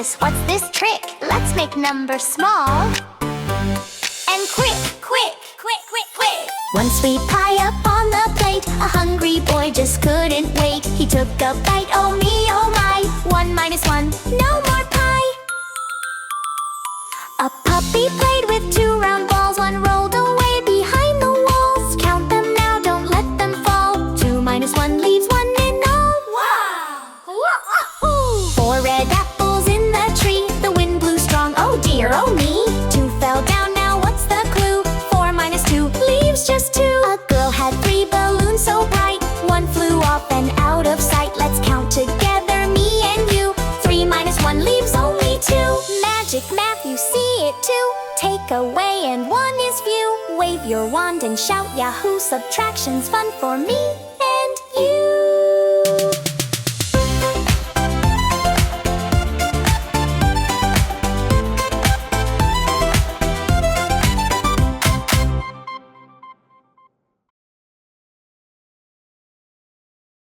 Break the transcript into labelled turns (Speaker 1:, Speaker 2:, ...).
Speaker 1: minus, what's this trick? Let's make numbers small and quick, quick, quick, quick, quick. One sweet pie up on the plate, a hungry boy just couldn't wait. He took a bite, oh me, oh my. 1 minus 1, no more pie. A puppy played with 2 round balls. One rolled away behind the walls. Count them now, don't let them fall. 2 minus 1 leaves 1 in all. Wow! 4 red apples in the tree. The wind blew strong, oh dear, oh me. 2 fell down, now what's the clue? 4 minus 2 leaves just 2. A girl had 3 balloons so bright. 1 flew off and out of sight. Let's count together, me and you. 3 minus 1 leaves only 2. Magic math, you see it too. Take away and 1 is few. Wave your wand and shout Yahoo! Subtraction's fun for me.